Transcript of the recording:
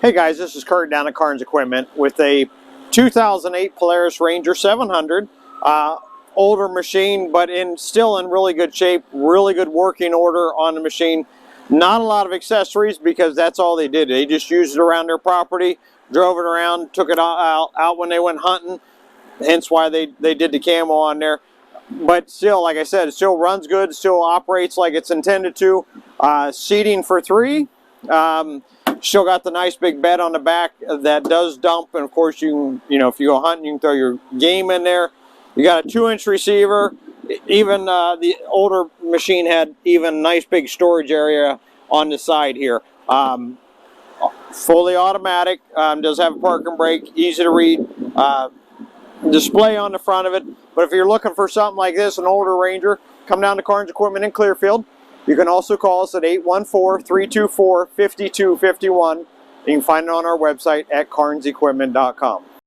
Hey guys, this is Kurt down at Carns Equipment with a 2008 Polaris Ranger 700. Older machine, but still in really good shape, really good working order on the machine. Not a lot of accessories because that's all they did. They just used it around their property, drove it around, took it out when they went hunting, hence why they did the camo on there. But still, like I said, it still runs good, still operates like it's intended to. Seating for three. Still got the nice big bed on the back that does dump, and of course you can, if you go hunting, you can throw your game in there. You got a 2-inch receiver. Even the older machine had even nice big storage area on the side here. Fully automatic, does have a parking brake, easy to read. Display on the front of it. But if you're looking for something like this, an older Ranger, come down to Carns Equipment in Clearfield. You can also call us at 814-324-5251. You can find it on our website at carnsequipment.com.